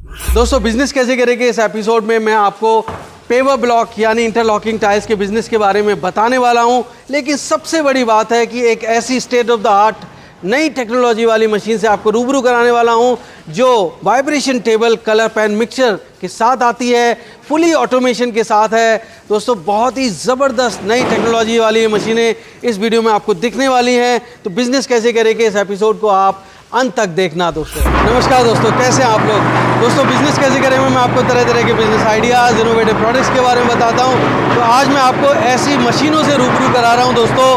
दोस्तों बिजनेस कैसे करेंगे इस एपिसोड में मैं आपको पेवर ब्लॉक यानी इंटरलॉकिंग टाइल्स के बिजनेस के बारे में बताने वाला हूं। लेकिन सबसे बड़ी बात है कि एक ऐसी स्टेट ऑफ द आर्ट नई टेक्नोलॉजी वाली मशीन से आपको रूबरू कराने वाला हूं जो vibration table colour pen mixture के साथ आती है, फुली ऑटोमेशन के साथ है। दोस्तों बहुत ही ज़बरदस्त नई टेक्नोलॉजी वाली ये मशीनें इस वीडियो में आपको दिखने वाली हैं। तो बिजनेस कैसे करेंगे इस एपिसोड को आप अंत तक देखना। दोस्तों नमस्कार दोस्तों, कैसे हैं आप लोग। दोस्तों बिजनेस कैसे करें मैं आपको तरह तरह के बिजनेस आइडियाज़ इनोवेटिव प्रोडक्ट्स के बारे में बताता हूं। तो आज मैं आपको ऐसी मशीनों से रूबरू करा रहा हूं दोस्तों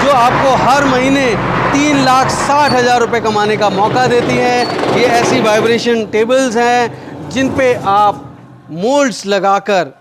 जो आपको हर महीने 3,60,000 रुपये कमाने का मौका देती हैं। ये ऐसी वाइब्रेशन टेबल्स हैं जिन पे आप मोल्ड्स लगाकर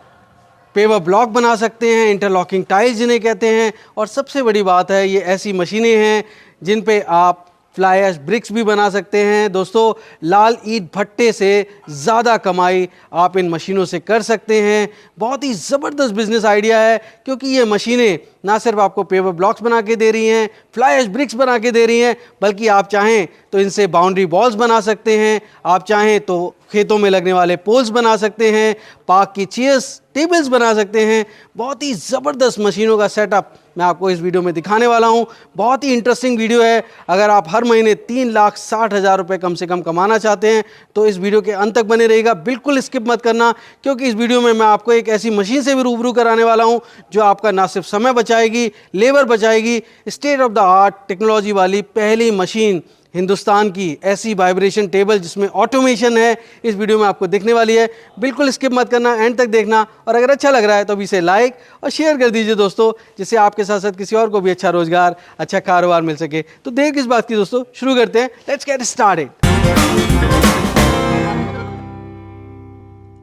पेवर ब्लॉक बना सकते हैं, इंटरलॉकिंग टाइल्स जिन्हें कहते हैं। और सबसे बड़ी बात है ये ऐसी मशीनें हैं जिन पे आप फ्लाई ऐश ब्रिक्स भी बना सकते हैं। दोस्तों लाल ईंट भट्टे से ज़्यादा कमाई आप इन मशीनों से कर सकते हैं। बहुत ही ज़बरदस्त बिजनेस आइडिया है क्योंकि ये मशीनें ना सिर्फ आपको पेवर ब्लॉक्स बना के दे रही हैं, फ्लाई ऐश ब्रिक्स बना के दे रही हैं, बल्कि आप चाहें तो इनसे बाउंड्री वॉल्स बना सकते हैं। आप चाहें तो खेतों में लगने वाले पोल्स बना सकते हैं, पार्क की चेयर्स टेबल्स बना सकते हैं। बहुत ही ज़बरदस्त मशीनों का सेटअप मैं आपको इस वीडियो में दिखाने वाला हूं। बहुत ही इंटरेस्टिंग वीडियो है। अगर आप हर महीने 3,60,000 रुपये कम से कम कमाना चाहते हैं तो इस वीडियो के अंत तक बने रहिएगा, बिल्कुल स्किप मत करना, क्योंकि इस वीडियो में मैं आपको एक ऐसी मशीन से भी रूबरू कराने वाला हूं जो आपका ना सिर्फ समय बचाएगी, लेबर बचाएगी। State of the art technology वाली पहली मशीन हिंदुस्तान की ऐसी वाइब्रेशन टेबल जिसमें ऑटोमेशन है इस वीडियो में आपको दिखने वाली है। बिल्कुल स्किप मत करना, एंड तक देखना। और अगर अच्छा लग रहा है तो अभी इसे लाइक और शेयर कर दीजिए दोस्तों, जिससे आपके साथ साथ किसी और को भी अच्छा रोजगार, अच्छा कारोबार मिल सके। तो देर किस बात की दोस्तों, शुरू करते हैं। Let's get started.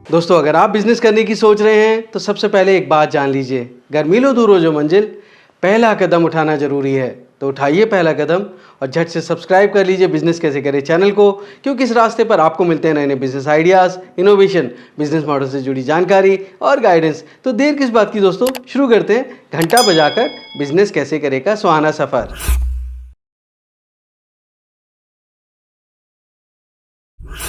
दोस्तों अगर आप बिजनेस करने की सोच रहे हैं तो सबसे पहले एक बात जान लीजिए, घर मिलो दूर हो जो मंजिल, पहला कदम उठाना जरूरी है। तो उठाइए पहला कदम और झट से सब्सक्राइब कर लीजिए बिजनेस कैसे करें चैनल को, क्योंकि इस रास्ते पर आपको मिलते हैं नए नए business ideas, innovation, business model से जुड़ी जानकारी और गाइडेंस। तो देर किस बात की दोस्तों, शुरू करते हैं घंटा बजाकर बिजनेस कैसे करें का सुहाना सफ़र।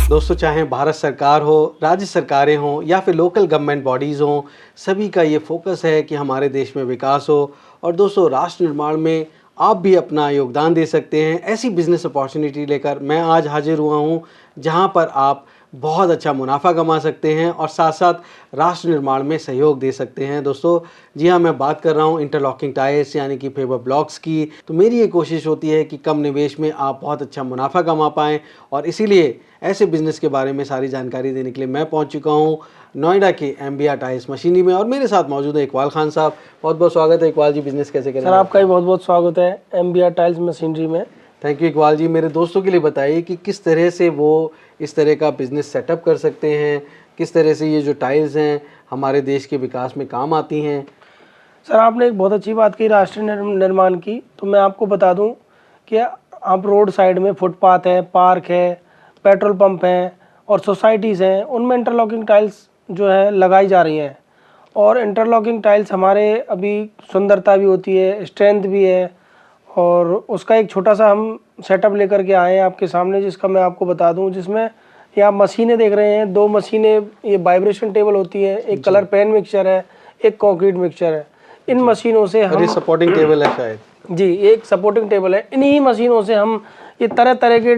दोस्तों चाहे भारत सरकार हो, राज्य सरकारें हों या फिर लोकल गवर्नमेंट बॉडीज़ हों, सभी का ये फोकस है कि हमारे देश में विकास हो। और दोस्तों राष्ट्र निर्माण में आप भी अपना योगदान दे सकते हैं। ऐसी बिजनेस अपॉर्चुनिटी लेकर मैं आज हाजिर हुआ हूँ जहाँ पर आप बहुत अच्छा मुनाफा कमा सकते हैं और साथ साथ राष्ट्र निर्माण में सहयोग दे सकते हैं। दोस्तों जी हाँ, मैं बात कर रहा हूँ इंटरलॉकिंग टाइल्स यानी कि पेवर ब्लॉक्स की। तो मेरी ये कोशिश होती है कि कम निवेश में आप बहुत अच्छा मुनाफा कमा पाएँ, और इसीलिए ऐसे बिजनेस के बारे में सारी जानकारी देने के लिए मैं पहुँच चुका हूँ नोएडा के एम्बिया टाइल्स मशीनरी में। और मेरे साथ मौजूद है इकबाल खान साहब। बहुत बहुत स्वागत है इकबाल जी, बिजनेस कैसे करें। सर आपका भी बहुत बहुत स्वागत है एम्बिया टाइल्स मशीनरी में। Thank you Iqbal ji. मेरे दोस्तों के लिए बताइए कि किस तरह से वो इस तरह का बिजनेस सेटअप कर सकते हैं, किस तरह से ये जो टाइल्स हैं हमारे देश के विकास में काम आती हैं। सर आपने एक बहुत अच्छी बात की राष्ट्रीय निर्माण की। तो मैं आपको बता दूं कि आप रोड साइड में फुटपाथ है, पार्क है, पेट्रोल पंप हैं और सोसाइटीज़ हैं, उनमें इंटरलॉकिंग टाइल्स जो है लगाई जा रही हैं। और इंटरलॉकिंग टाइल्स हमारे अभी सुंदरता भी होती है, स्ट्रेंथ भी है, और उसका एक छोटा सा हम सेटअप लेकर के आए हैं आपके सामने, जिसका मैं आपको बता दूं। जिसमें ये आप मशीनें देख रहे हैं, दो मशीनें, ये वाइब्रेशन टेबल होती है, एक कलर पेन मिक्सचर है, एक कंक्रीट मिक्सचर है। इन मशीनों से हम सपोर्टिंग टेबल है शायद जी, एक सपोर्टिंग टेबल है। इन्हीं मशीनों से हम ये तरह तरह के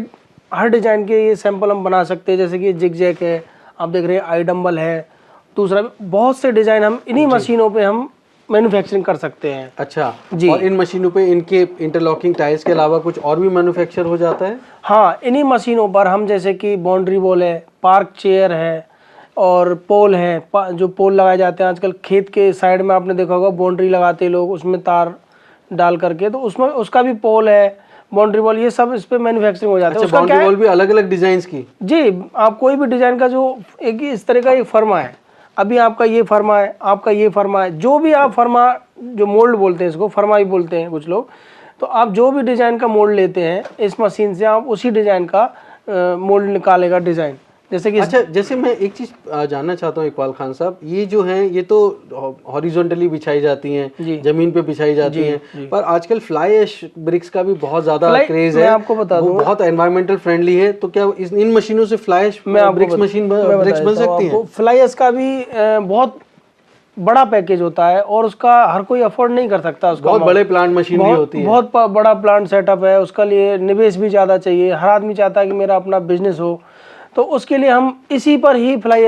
हर डिजाइन के ये सैंपल हम बना सकते हैं। जैसे कि जिग जैग है, आप देख रहे हैं, आई डंबल है, दूसरा बहुत से डिजाइन हम इन्हीं मशीनों पे हम मैन्युफैक्चरिंग कर सकते हैं। अच्छा जी। और इन मशीनों पे इनके इंटरलॉकिंग टाइल्स के अलावा कुछ और भी मैन्युफैक्चर हो जाता है। हाँ, इन्हीं मशीनों पर हम जैसे कि बाउंड्री वॉल है, पार्क चेयर है और पोल है। जो पोल लगाए जाते हैं आजकल खेत के साइड में, आपने देखा होगा बाउंड्री लगाते हैं लोग, उसमें तार डाल करके, तो उसमें उसका भी पोल है, बाउंड्री वॉल, ये सब इस पे मैन्युफैक्चरिंग हो जाता है। अच्छा, बाउंड्री वॉल भी अलग अलग डिजाइन की। जी, आप कोई भी डिजाइन का जो एक इस तरह का एक फर्मा है, अभी आपका ये फर्मा है, आपका ये फर्मा है, जो भी आप फर्मा, जो मोल्ड बोलते हैं इसको, फर्मा ही बोलते हैं कुछ लोग, तो आप जो भी डिजाइन का मोल्ड लेते हैं इस मशीन से, आप उसी डिजाइन का मोल्ड निकालेगा डिजाइन। जैसे कि अच्छा, जैसे मैं एक चीज जानना चाहता हूँ इकबाल खान साहब, ये जो हैं ये तो हॉरिजॉन्टली बिछाई जाती हैं, जमीन पे बिछाई जाती हैं, पर आजकल फ्लाई ऐश ब्रिक्स का भी बहुत ज्यादा क्रेज है। मैं आपको बता दूं, बहुत एनवायरमेंटल फ्रेंडली है, तो क्या इन मशीनों से फ्लाई ऐश ब्रिक्स ब्रिक्स बन सकती हैं? फ्लाई ऐश का भी बहुत बड़ा पैकेज होता है और उसका हर कोई अफोर्ड नहीं कर सकता। उसका बहुत बड़े प्लांट मशीनरी होती है, बहुत बड़ा प्लांट सेटअप है, उसका लिए निवेश भी ज़्यादा चाहिए। हर आदमी चाहता है कि मेरा अपना बिजनेस हो, तो उसके लिए हम इसी पर ही फ्लाई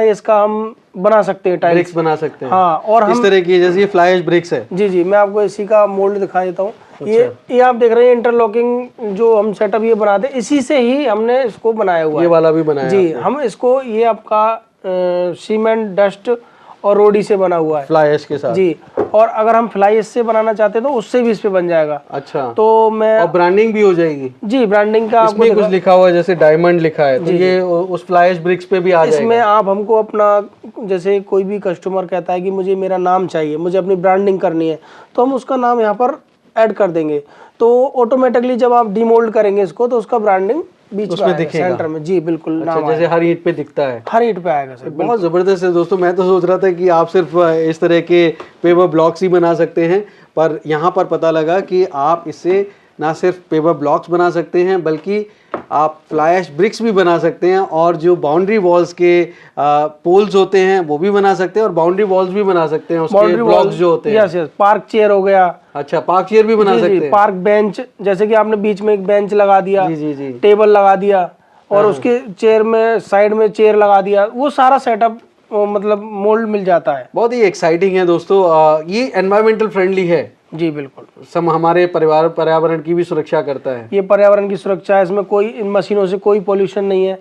ऐश का हम बना सकते हैं, ब्रिक्स बना सकते हैं। हाँ, और हम इस तरह की जैसे ये फ्लाई ऐश ब्रिक्स है। जी, मैं आपको इसी का मोल्ड दिखा देता हूँ। ये आप देख रहे हैं इंटरलॉकिंग जो हम सेटअप ये बनाते हैं, इसी से ही हमने इसको बनाया हुआ है। ये वाला भी बनाया जी, हम इसको, ये आपका सीमेंट, डस्ट और रोडी से बना हुआ है फ्लाई ऐश के साथ जी। और अगर हम फ्लाई ऐश से बनाना चाहते हैं तो उससे भी इस पे बन जाएगा। अच्छा, तो मैं, और ब्रांडिंग भी हो जाएगी जी, ब्रांडिंग का इसमें कुछ लिखा हुआ है, जैसे डायमंड लिखा है, तो ये उस फ्लाई ऐश ब्रिक्स पे भी आ जाएगा। इसमें आप हमको अपना, जैसे कोई भी कस्टमर कहता है कि मुझे मेरा नाम चाहिए, मुझे अपनी ब्रांडिंग करनी है, तो हम उसका नाम यहाँ पर ऐड कर देंगे, तो ऑटोमेटिकली जब आप डीमोल्ड करेंगे इसको तो उसका ब्रांडिंग बीच में दिखेगा, सेंटर में। जी बिल्कुल, अच्छा, जैसे हर ईंट पे दिखता है, हर ईंट पे आएगा सर। बहुत जबरदस्त है दोस्तों। मैं तो सोच रहा था कि आप सिर्फ इस तरह के पेपर ब्लॉक्स ही बना सकते हैं, पर यहाँ पर पता लगा कि आप इससे ना सिर्फ पेपर ब्लॉक्स बना सकते हैं बल्कि आप फ्लाई ऐश ब्रिक्स भी बना सकते हैं, और जो बाउंड्री वॉल्स के पोल्स होते हैं वो भी बना सकते हैं, और बाउंड्री वॉल्स भी बना सकते हैं, उसके ब्लॉक्स जो होते हैं। यस, पार्क चेयर हो गया। अच्छा, पार्क चेयर भी बना सकते हैं। पार्क बेंच, जैसे कि आपने बीच में एक बेंच लगा दिया, जी, टेबल लगा दिया और उसके चेयर में साइड में चेयर लगा दिया, वो सारा सेटअप मतलब मोल्ड मिल जाता है। बहुत ही एक्साइटिंग है दोस्तों। ये एनवायरमेंटल फ्रेंडली है। जी बिल्कुल, हमारे पर्यावरण की भी सुरक्षा करता है। ये पर्यावरण की सुरक्षा है, इसमें कोई, इन मशीनों से कोई पोल्यूशन नहीं है,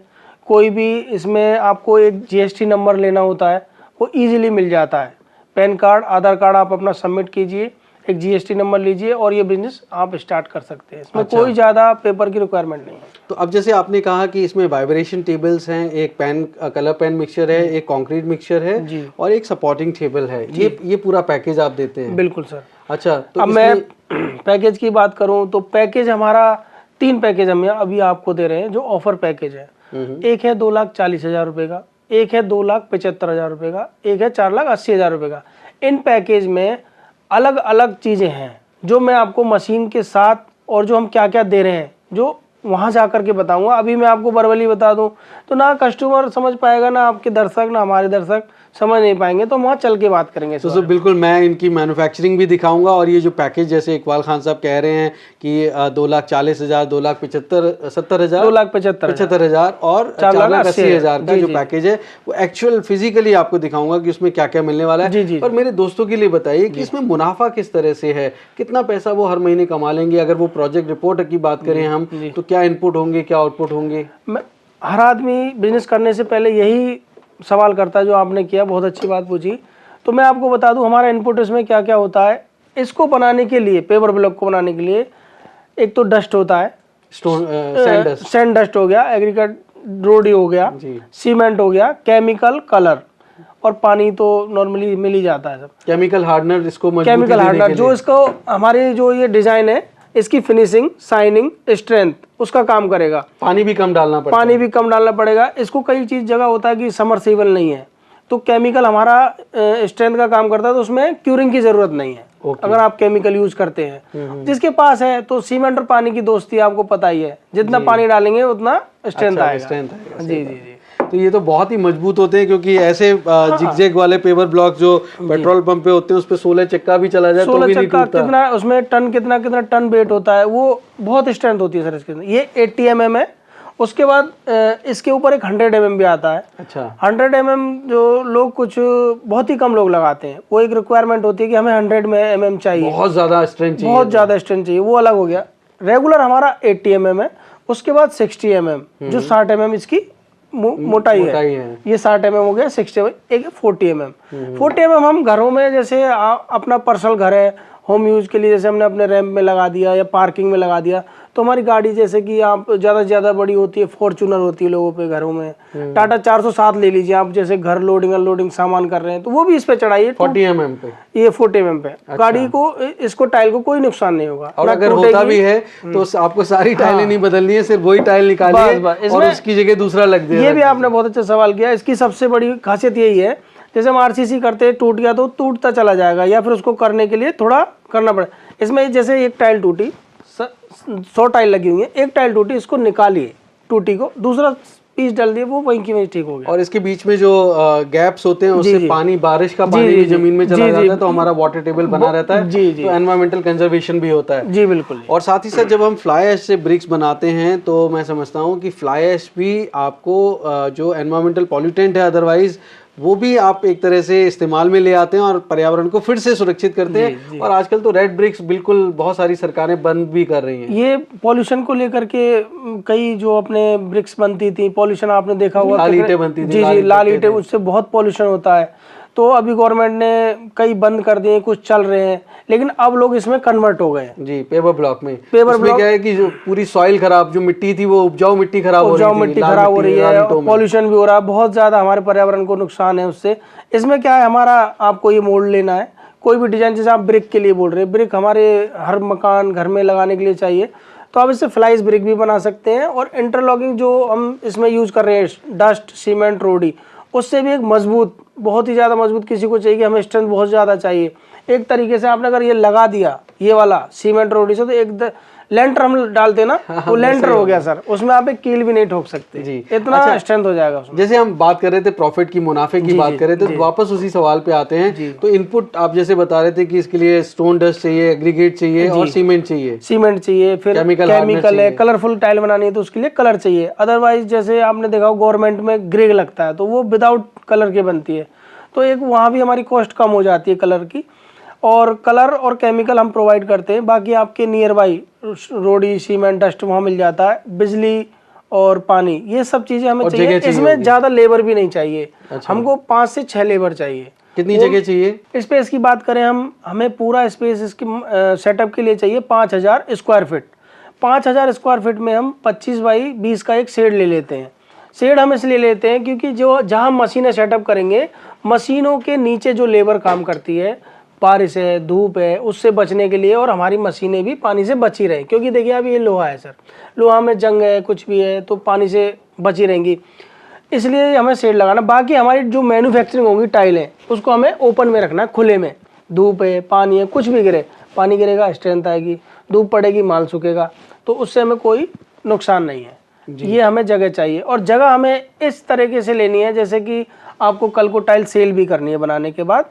कोई भी। इसमें आपको एक जीएसटी नंबर लेना होता है, वो इजीली मिल जाता है। पैन कार्ड, आधार कार्ड आप अपना सबमिट कीजिए, एक जीएसटी नंबर लीजिए और ये बिजनेस आप स्टार्ट कर सकते हैं। इसमें कोई ज़्यादा पेपर की रिक्वायरमेंट नहीं है। तो अब जैसे आपने कहा कि इसमें वाइब्रेशन टेबल्स हैं, एक पेन कलर पेन मिक्सचर है, एक कंक्रीट मिक्सचर है और एक सपोर्टिंग टेबल है, ये पूरा पैकेज आप देते हैं? बिल्कुल सर। अच्छा, तो अब मैं पैकेज की बात करूं तो पैकेज हमारा 3 पैकेज हम अभी आपको दे रहे हैं जो ऑफर पैकेज है। एक है 2,40,000 रुपये का, एक है 2,75,000 रुपये का, एक है 4,80,000 रुपये का। इन पैकेज में अलग अलग चीज़ें हैं जो मैं आपको मशीन के साथ और जो हम क्या क्या दे रहे हैं जो वहाँ जा कर के बताऊँगा। अभी मैं आपको वर्बली बता दूँ तो ना कस्टमर समझ पाएगा, ना आपके दर्शक, ना हमारे दर्शक समझ नहीं पाएंगे, तो वहाँ चल के बात करेंगे। तो बिल्कुल, मैं इनकी मैन्युफैक्चरिंग भी दिखाऊंगा, और ये जो पैकेज जैसे इकबाल खान साहब कह रहे हैं कि 2,40,000, 2,75,000 और 4,80,000 का जो पैकेज है वो एक्चुअल फिजिकली आपको दिखाऊंगा कि उसमें क्या क्या मिलने वाला है। और मेरे दोस्तों के लिए बताइए कि इसमें मुनाफा किस तरह से है, कितना पैसा वो हर महीने कमा लेंगे? अगर वो प्रोजेक्ट रिपोर्ट की बात करें हम, तो क्या इनपुट होंगे, क्या आउटपुट होंगे? हर आदमी बिजनेस करने से पहले यही सवाल करता है जो आपने किया, बहुत अच्छी बात पूछी। तो मैं आपको बता दूं हमारा इनपुट इसमें क्या क्या होता है। इसको बनाने के लिए, पेपर ब्लॉक को बनाने के लिए, एक तो डस्ट होता है, सैंड डस्ट हो गया, एग्रीकल्चर रोडी हो गया, सीमेंट हो गया, केमिकल, कलर और पानी तो नॉर्मली मिल ही जाता है सब। केमिकल हार्डनर, इसको केमिकल हार्डनर जो इसको हमारी जो ये डिजाइन है इसकी फिनिशिंग, शाइनिंग, स्ट्रेंथ उसका काम करेगा। पानी भी कम डालना पड़ेगा। इसको कई चीज जगह होता है कि समरसेबल नहीं है, तो केमिकल हमारा स्ट्रेंथ का काम करता है, तो उसमें क्यूरिंग की जरूरत नहीं है। अगर आप केमिकल यूज करते हैं। जिसके पास है तो सीमेंट और पानी की दोस्ती आपको पता ही है, जितना पानी डालेंगे उतना स्ट्रेंथ आएगा। जी। तो ये तो बहुत ही मजबूत होते हैं, क्योंकि ऐसे जिगजैग वाले पेपर ब्लॉक जो पेट्रोल पंप पे होते हैं उस पे 16 चक्का भी चला जाए तो भी नहीं टूटता। कितना उसमें टन, कितना टन वेट होता है, वो बहुत स्ट्रेंथ होती है सर इसके। ये 80 mm है। उसके बाद इसके ऊपर एक 100 mm भी आता है। अच्छा, 100 mm जो लोग बहुत ही कम लोग लगाते हैं, वो एक रिक्वायरमेंट होती है कि हमें 100 mm चाहिए, बहुत ज्यादा स्ट्रेंथ चाहिए, वो अलग हो गया। रेगुलर हमारा 80 mm है। उसके बाद 60 mm जो 60 mm इसकी मोटाई है। ये 60 mm हो गया, 60 mm, एक 40 mm। 40 mm हम घरों में, जैसे अपना पर्सनल घर है, होम यूज के लिए, जैसे हमने अपने रैंप में लगा दिया या पार्किंग में लगा दिया, तो हमारी गाड़ी जैसे कि आप ज़्यादा से ज़्यादा बड़ी होती है, फॉर्च्यूनर होती है लोगों पे घरों में, टाटा 407 ले लीजिए आप, जैसे घर लोडिंग अनलोडिंग सामान कर रहे हैं तो वो भी इस पे चढ़ाइए 40 mm पे, ये 40 mm पे। गाड़ी को इसको टाइल को कोई नुकसान नहीं होगा। और अगर होता भी है तो आपको सारी टाइलें नहीं बदलनी है, सिर्फ वही टाइल निकालिए और उसकी जगह दूसरा लग दे। ये भी आपने बहुत अच्छा सवाल किया। इसकी सबसे बड़ी खासियत यही है, जैसे हम आरसीसी करते हैं, टूट गया तो टूटता चला जाएगा, या फिर उसको करने के लिए थोड़ा करना पड़े। इसमें जैसे एक टाइल टूटी, 100 टाइल लगी हुई है, एक टाइल टूटी, इसको निकालिए टूटी को, दूसरा पीस डाल दिए, वो वहीं की वहीं ठीक हो गया। और इसके बीच में जो गैप्स होते हैं उससे पानी, बारिश का पानी भी जमीन में चला जाता है, तो हमारा वाटर टेबल बना रहता है, तो एनवायरमेंटल कंजर्वेशन भी होता है। जी बिल्कुल। और साथ ही साथ जब हम फ्लाई ऐश से ब्रिक्स बनाते हैं तो मैं समझता हूँ कि फ्लाई ऐश भी आपको जो एनवायरमेंटल पॉल्यूटेंट है अदरवाइज, वो भी आप एक तरह से इस्तेमाल में ले आते हैं और पर्यावरण को फिर से सुरक्षित करते हैं। और आजकल तो रेड ब्रिक्स बिल्कुल बहुत सारी सरकारें बंद भी कर रही हैं। ये पॉल्यूशन को लेकर के कई जो अपने ब्रिक्स बनती थी, पॉल्यूशन आपने देखा होगा, लाल ईंटें बनती थी, जी लाल ईंटें, उससे बहुत पॉल्यूशन होता है। तो अभी गवर्नमेंट ने कई बंद कर दिए, कुछ चल रहे हैं, लेकिन अब लोग इसमें कन्वर्ट हो गए हैं। जी, पेवर ब्लॉक में। पेवर ब्लॉक क्या है कि जो पूरी सॉइल खराब, जो मिट्टी थी वो उपजाऊ मिट्टी खराब हो रही है, पॉल्यूशन भी हो रहा है बहुत ज्यादा, हमारे पर्यावरण को नुकसान है उससे। इसमें क्या है, हमारा आपको ये मोल्ड लेना है, कोई भी डिजाइन, जैसे आप ब्रिक के लिए बोल रहे हैं, ब्रिक हमारे हर मकान घर में लगाने के लिए चाहिए, तो आप इससे फ्लाइज ब्रिक भी बना सकते हैं। और इंटरलॉकिंग जो हम इसमें यूज कर रहे हैं, डस्ट सीमेंट रोडी, उससे भी एक मजबूत, बहुत ही ज़्यादा मजबूत किसी को चाहिए कि हमें स्ट्रेंथ बहुत ज़्यादा चाहिए, एक तरीके से आपने अगर ये लगा दिया, ये वाला सीमेंट रोडी से, तो एक लेंटर हम डालते ना, वो लेंटर हो गया सर, उसमें आप एक कील भी नहीं ठोक सकते जी, इतना स्ट्रेंथ हो जाएगा उसमें। जैसे हम बात कर रहे थे प्रॉफिट की, मुनाफे की बात कर रहे थे, तो वापस उसी सवाल पे आते हैं। तो इनपुट आप जैसे बता रहे थे कि इसके लिए स्टोन डस्ट चाहिए, एग्रीगेट चाहिए और सीमेंट चाहिए, फिर केमिकल है, कलरफुल टाइल बनानी है तो उसके लिए कलर चाहिए। अदरवाइज जैसे आपने देखा गवर्नमेंट में ग्रे लगता है तो वो विदाउट कलर के बनती है, तो एक वहाँ भी हमारी कॉस्ट कम हो जाती है कलर की। और कलर और केमिकल हम प्रोवाइड करते हैं, बाकी आपके नियर बाई रोडी सीमेंट डस्ट वहाँ मिल जाता है, बिजली और पानी, ये सब चीज़ें हमें चाहिए। इसमें ज़्यादा लेबर भी नहीं चाहिए। अच्छा। हमको 5 से 6 लेबर चाहिए। कितनी जगह चाहिए? स्पेस की बात करें हमें पूरा स्पेस इसकी सेटअप के लिए चाहिए 5000 स्क्वायर फीट। 5000 स्क्वायर फीट में हम 25 बाई 20 का एक शेड ले लेते हैं। शेड हम इसलिए लेते हैं क्योंकि जो जहाँ मशीनें सेटअप करेंगे, मशीनों के नीचे जो लेबर काम करती है, बारिश है, धूप है, उससे बचने के लिए, और हमारी मशीनें भी पानी से बची रहे, क्योंकि देखिए अब ये लोहा है सर, लोहा में जंग है, कुछ भी है, तो पानी से बची रहेंगी, इसलिए हमें शेड लगाना। बाकी हमारी जो मैन्युफैक्चरिंग होगी टाइलें, उसको हमें ओपन में रखना है, खुले में। धूप है, पानी है, कुछ भी गिरे, पानी गिरेगा स्ट्रेंथ आएगी, धूप पड़ेगी माल सूखेगा, तो उससे हमें कोई नुकसान नहीं है। ये हमें जगह चाहिए, और जगह हमें इस तरीके से लेनी है जैसे कि आपको कल को टाइल सेल भी करनी है बनाने के बाद,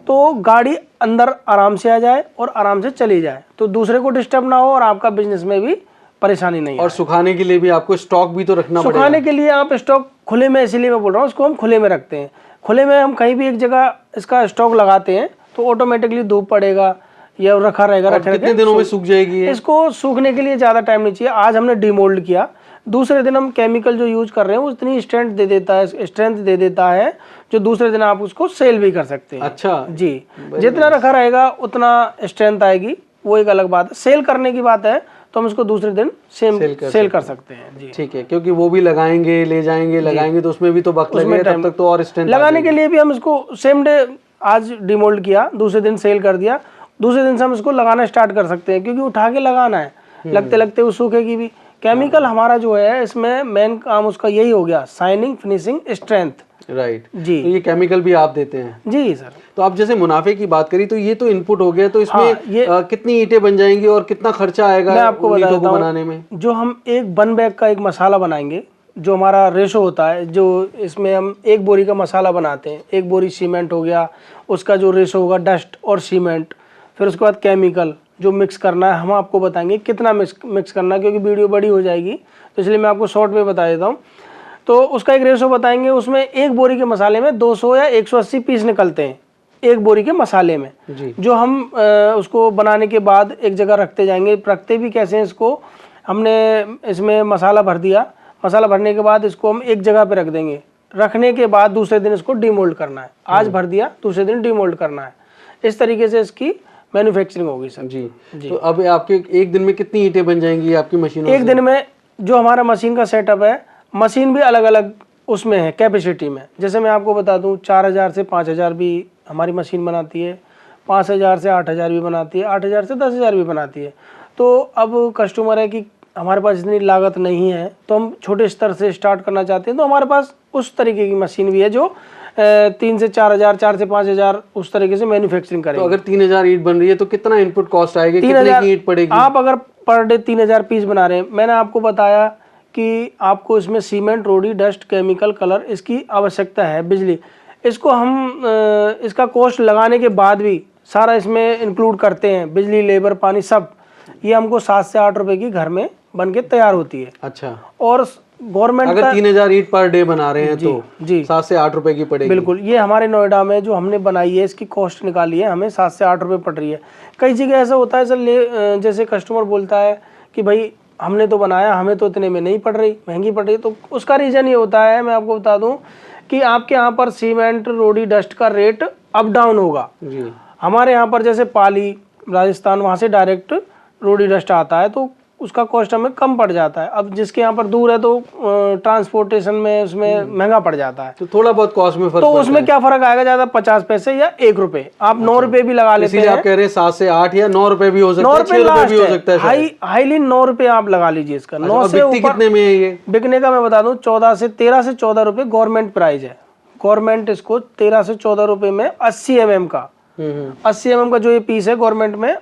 तो गाड़ी अंदर आराम से आ जाए और आराम से चली जाए, तो दूसरे को डिस्टर्ब ना हो और आपका बिजनेस में भी परेशानी नहीं। और सुखाने के लिए भी आपको स्टॉक भी तो रखना पड़ेगा। सुखाने के लिए आप स्टॉक खुले में, इसीलिए मैं बोल रहा हूँ, इसको हम खुले में रखते हैं। खुले में हम कहीं भी एक जगह इसका स्टॉक लगाते हैं तो ऑटोमेटिकली धूप पड़ेगा या रखा रहेगा। कितने दिनों में सूख जाएगी? इसको सूखने के लिए ज़्यादा टाइम नहीं चाहिए। आज हमने डिमोल्ड किया, दूसरे दिन हम केमिकल जो यूज कर रहे हैं वो इतनी स्ट्रेंथ दे देता है जो दूसरे दिन आप उसको सेल भी कर सकते हैं। अच्छा जी, जितना रखा रहेगा उतना स्ट्रेंथ आएगी, वो एक अलग बात है। सेल करने की बात है तो हम इसको दूसरे दिन सेल कर सकते हैं जी। ठीक है, क्योंकि वो भी लगाएंगे, ले जाएंगे, लगाएंगे तो उसमें भी तो वक्त लगेगा, तब तक तो और स्ट्रेंथ लगाने के लिए भी हम इसको सेम डे, आज डिमोल्ड किया, दूसरे दिन सेल कर दिया, दूसरे दिन से हम इसको लगाना स्टार्ट कर सकते हैं, क्योंकि उठा के लगाना है, लगते लगते वो सूखेगी भी। केमिकल हमारा जो है इसमें मेन काम उसका यही हो गया, शाइनिंग, फिनिशिंग, स्ट्रेंथ। राइट जी, तो ये केमिकल भी आप देते हैं? जी सर। तो आप जैसे मुनाफे की बात करी, तो ये तो इनपुट हो गया, तो इसमें कितनी ईंटें बन जाएंगी और कितना खर्चा आएगा? मैं आपको बता देता हूं, बनाने में जो हम एक 1 बैग का एक मसाला बनाएंगे, जो हमारा रेशो होता है, जो इसमें हम 1 बोरी का मसाला बनाते हैं, 1 बोरी सीमेंट हो गया, उसका जो रेशो होगा डस्ट और सीमेंट, फिर उसके बाद केमिकल जो मिक्स करना है, हम आपको बताएंगे कितना मिक्स करना है, क्योंकि वीडियो बड़ी हो जाएगी तो इसलिए मैं आपको शॉर्ट में बता देता हूँ। तो उसका एक रेशो बताएंगे, उसमें 1 बोरी के मसाले में 200 या 180 पीस निकलते हैं 1 बोरी के मसाले में जी। जो हम उसको बनाने के बाद एक जगह रखते जाएंगे। रखते भी कैसे हैं, इसको हमने इसमें मसाला भर दिया, मसाला भरने के बाद इसको हम एक जगह पे रख देंगे, रखने के बाद दूसरे दिन इसको डीमोल्ड करना है। आज भर दिया, दूसरे दिन डीमोल्ड करना है। इस तरीके से इसकी मैन्युफैक्चरिंग होगी सर। जी। तो अब आपके एक दिन में कितनी ईंटें बन जाएंगी आपकी मशीनों एक दिन में जो हमारा मशीन का सेटअप है, मशीन भी अलग अलग उसमें है कैपेसिटी में। जैसे मैं आपको बता दूं 4000 से 5000 भी हमारी मशीन बनाती है, 5000 से 8000 भी बनाती है, 8000 से 10000 भी बनाती है। तो अब कस्टमर है कि हमारे पास इतनी लागत नहीं है, तो हम छोटे स्तर से स्टार्ट करना चाहते हैं, तो हमारे पास उस तरीके की मशीन भी है जो 3 से 4000, 4 से 5000 उस तरीके से मैन्युफैक्चरिंग करेंगे। तो अगर 3000 ईंट बन रही है तो कितना इनपुट कॉस्ट आएगी, कितने 3000 की ईंट पड़ेगी? आप अगर पर डे 3000 पीस बना रहे हैं, मैंने आपको बताया कि आपको इसमें सीमेंट, रोडी, डस्ट, केमिकल, कलर इसकी आवश्यकता है, बिजली। इसको हम इसका कॉस्ट लगाने के बाद भी सारा इसमें इंक्लूड करते हैं, बिजली, लेबर, पानी सब। ये हमको 7 से 8 रुपए की घर में बन के तैयार होती है। अच्छा। और गवर्नमेंट अगर 3000 ईंट पर डे बना रहे हैं जी, तो जी 7 से 8 रुपए की पड़ेगी। बिल्कुल। ये हमारे नोएडा में जो हमने बनाई है, इसकी कॉस्ट निकाली है, हमें 7 से 8 रुपए पड़ रही है। कई जगह ऐसा होता है सर, जैसे कस्टमर बोलता है कि भाई हमने तो बनाया, हमें तो इतने में नहीं पड़ रही, महंगी पड़ रही। तो उसका रीज़न ये होता है, मैं आपको बता दूं कि आपके यहाँ पर सीमेंट, रोडी, डस्ट का रेट अप डाउन होगा। जी। हमारे यहाँ पर जैसे पाली, राजस्थान, वहाँ से डायरेक्ट रोडी डस्ट आता है, तो उसका कॉस्ट हमें कम पड़ जाता है। अब जिसके यहाँ पर दूर है तो ट्रांसपोर्टेशन में उसमें महंगा पड़ जाता है, तो थोड़ा बहुत कॉस्ट में फर्क तो उसमें क्या फर्क आएगा, ज्यादा 50 पैसे या 1 रुपए। आप 9 रुपए भी लगा लेते हैं, आप कह रहे हैं 7 से 8 या 9 रुपए भी हो सकता है, 9 रुपए 6 रुपए भी हो सकता है। हाईली 9 रुपए आप लगा लीजिए इसका। 9 से ऊपर कितने में है ये बिकने का मैं बता दूं 13 से 14 रुपए गवर्नमेंट प्राइस है। गवर्नमेंट इसको 13 से 14 रुपए में 80 mm का 80 mm का जो ये पीस है, गवर्नमेंट में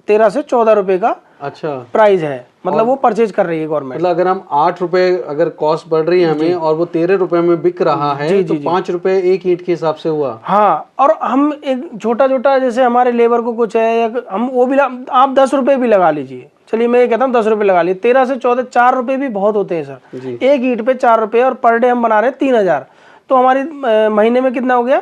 13 से 14 रुपए का अच्छा प्राइस है। मतलब वो परचेज कर रही है गवर्नमेंट। मतलब अगर हम 8 रुपए अगर कॉस्ट बढ़ रही है हमें और वो 13 रुपए में बिक रहा है, तो 5 रुपए एक ईंट के हिसाब से हुआ। हाँ, और हम एक छोटा छोटा जैसे हमारे लेबर को कुछ है, या हम वो भी आप 10 रुपए भी लगा लीजिए। चलिए मैं ये कहता हूँ 10 रुपए लगा लीजिए, 13 से 14, 4 रुपए भी बहुत होते हैं सर। एक ईंट पे 4 रुपए, और पर डे हम बना रहे हैं 3000, तो हमारी महीने में कितना हो गया,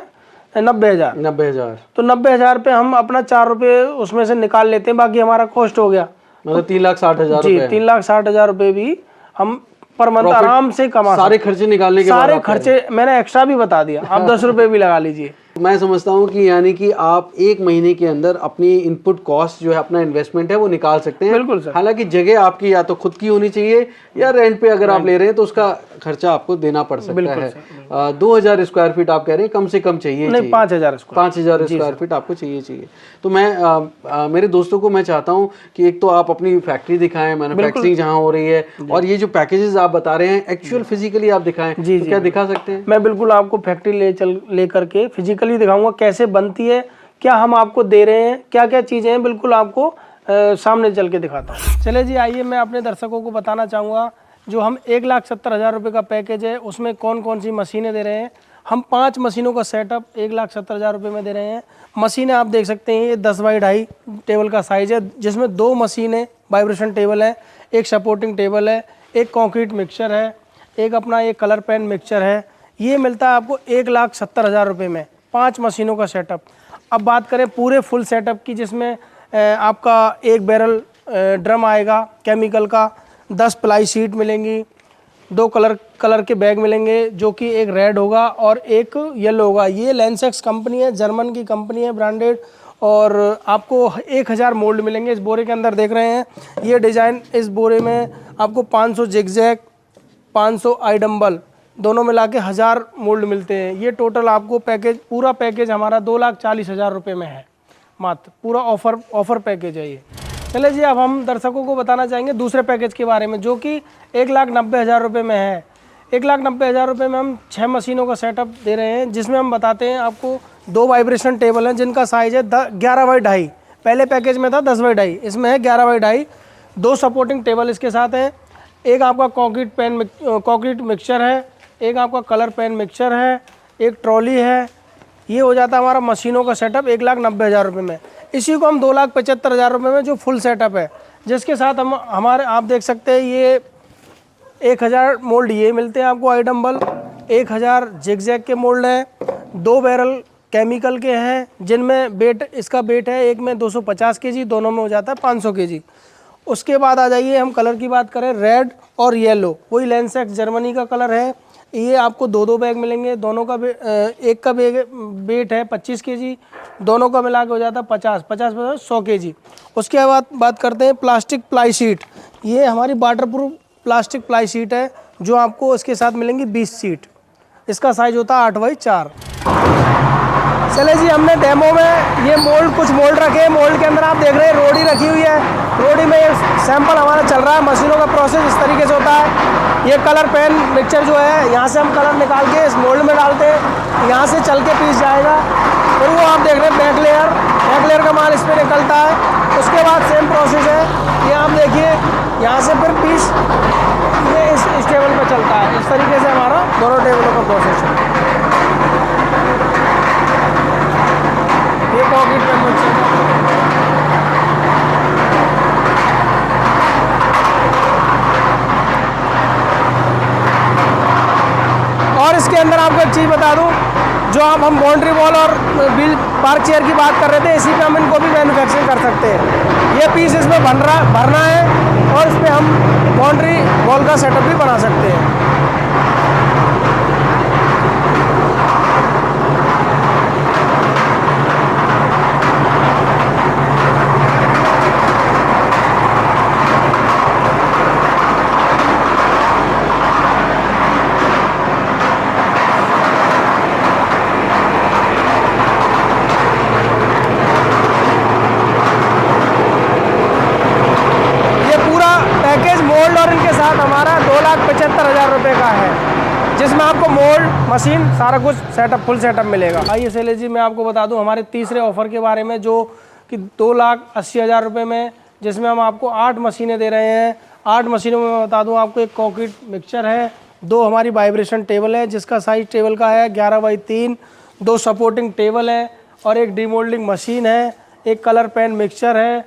90,000। 90,000। तो 90,000 पे हम अपना 4 रुपए उसमें से निकाल लेते हैं, बाकी हमारा कॉस्ट हो गया मतलब 3,60,000 जी। 3,60,000 रुपए भी हम पर मंथ आराम से कमा, सारे खर्चे निकालने के बाद। सारे खर्चे मैंने एक्स्ट्रा भी बता दिया, आप 10 रुपए भी लगा लीजिए। मैं समझता हूँ कि यानी कि आप एक महीने के अंदर अपनी इनपुट कॉस्ट जो है, अपना इन्वेस्टमेंट है, वो निकाल सकते हैं। बिल्कुल सर। हालांकि जगह आपकी या तो खुद की होनी चाहिए या रेंट पे अगर आप ले रहे हैं तो उसका खर्चा आपको देना पड़ सकता है। 2000 स्क्वायर फीट आप कह रहे हैं कम से कम चाहिए? नहीं, 5000 स्क्वायर फीट आपको चाहिए। तो मैं मेरे दोस्तों को मैं चाहता हूँ कि एक तो आप अपनी फैक्ट्री दिखाएं, मैन्युफैक्चरिंग जहाँ हो रही है, और ये जो पैकेजेस आप बता रहे हैं एक्चुअल फिजिकली आप दिखाएं। तो क्या दिखा सकते हैं? मैं बिल्कुल आपको फैक्ट्री ले करके फिजिकली दिखाऊंगा कैसे बनती है, क्या हम आपको दे रहे हैं, क्या क्या चीज़ें हैं, बिल्कुल आपको सामने चल के दिखाता हूँ। चले जी, आइए मैं अपने दर्शकों को बताना चाहूँगा जो हम 1,70,000 रुपये का पैकेज है उसमें कौन कौन सी मशीनें दे रहे हैं। हम 5 मशीनों का सेटअप 1,70,000 रुपये में दे रहे हैं। मशीनें आप देख सकते हैं, ये 10 बाई 2.5 टेबल का साइज़ है, जिसमें 2 मशीनें वाइब्रेशन टेबल है, एक सपोर्टिंग टेबल है, एक कंक्रीट मिक्सचर है, एक अपना एक कलर पेन मिक्सचर है। ये मिलता है आपको 1,70,000 रुपये में, 5 मशीनों का सेटअप। अब बात करें पूरे फुल सेटअप की, जिसमें आपका एक बैरल ड्रम आएगा केमिकल का, 10 प्लाई शीट मिलेंगी, 2 कलर के बैग मिलेंगे, जो कि एक रेड होगा और एक येलो होगा। ये लेंसेक्स कंपनी है, जर्मन की कंपनी है, ब्रांडेड। और आपको 1000 मोल्ड मिलेंगे इस बोरे के अंदर, देख रहे हैं ये डिज़ाइन। इस बोरे में आपको 500 जिगजैग, 500 आई डंबल, दोनों मिला के 1000 मोल्ड मिलते हैं। ये टोटल आपको पैकेज, पूरा पैकेज हमारा 2,40,000 रुपये में है मात्र। पूरा ऑफर पैकेज है ये। चले जी, अब हम दर्शकों को बताना चाहेंगे दूसरे पैकेज के बारे में, जो कि 1,90,000 रुपये में है। 1,90,000 रुपये में हम 6 मशीनों का सेटअप दे रहे हैं, जिसमें हम बताते हैं आपको 2 वाइब्रेशन टेबल हैं, जिनका साइज़ है 11 बाई 2.5। पहले पैकेज में था 10 बाई 2.5, इसमें है 11 बाई 2.5। 2 सपोर्टिंग टेबल इसके साथ हैं, एक आपका कंक्रीट मिक्सचर है, एक आपका कलर पेन मिक्सचर है, एक ट्रॉली है। ये हो जाता है हमारा मशीनों का सेटअप 1,90,000 रुपये में। इसी को हम 2,75,000 रुपये में, जो फुल सेटअप है, जिसके साथ हम हमारे आप देख सकते हैं ये 1000 मोल्ड ये मिलते हैं आपको आई डंबल, 1000 जिगजैग के मोल्ड हैं, 2 बैरल केमिकल के हैं, जिनमें इसका वेट है, एक में 250 kg, दोनों में हो जाता है 500 kg। उसके बाद आ जाइए, हम कलर की बात करें, रेड और येलो, वही लेंसैक्स जर्मनी का कलर है। ये आपको 2-2 बैग मिलेंगे, दोनों का एक का बैग वेट है 25 केजी, दोनों का मिला के हो जाता है 50 100 केजी। उसके बाद बात करते हैं प्लास्टिक प्लाई शीट। ये हमारी वाटरप्रूफ प्लास्टिक प्लाई शीट है, जो आपको इसके साथ मिलेंगी 20 शीट। इसका साइज होता है 8x4। चले जी, हमने डेमो में ये मोल्ड, कुछ मोल्ड रखे हैं। मोल्ड के अंदर आप देख रहे हैं रोडी रखी हुई है। रोडी में ये सैंपल हमारा चल रहा है। मशीनों का प्रोसेस इस तरीके से होता है। ये कलर पेन मिक्सचर जो है, यहाँ से हम कलर निकाल के इस मोल्ड में डालते हैं, यहाँ से चल के पीस जाएगा। फिर वो आप देख रहे हैं बैक लेयर का माल इस पर निकलता है। उसके बाद सेम प्रोसेस है, ये आप देखिए, यहाँ से फिर पीस ये इस टेबल पर चलता है। इस तरीके से हमारा दोनों टेबलों का प्रोसेस है। ये पॉकेट पेन मिक्सचर और इसके अंदर आपको एक चीज़ बता दूं, जो आप हम बाउंड्री वॉल और व्हील पार्क चेयर की बात कर रहे थे, इसी पे हम इनको भी मैन्युफैक्चरिंग कर सकते हैं। ये पीस इसमें भरना है और इस पर हम बाउंड्री वॉल का सेटअप भी बना सकते हैं। हमारा 2,75,000 रुपये का है, जिसमें आपको मोल्ड, मशीन, सारा कुछ सेटअप, फुल सेटअप मिलेगा। आइए शैलेश जी, मैं आपको बता दूं हमारे तीसरे ऑफर के बारे में, जो कि 2,80,000 रुपये में, जिसमें हम आपको 8 मशीनें दे रहे हैं। 8 मशीनों में मैं बता दूं आपको, एक कॉन्क्रीट मिक्सचर है, 2 हमारी वाइब्रेशन टेबल है जिसका साइज टेबल का है 11x3, 2 सपोर्टिंग टेबल है और एक डीमोल्डिंग मशीन है, एक कलर पेन मिक्सचर है,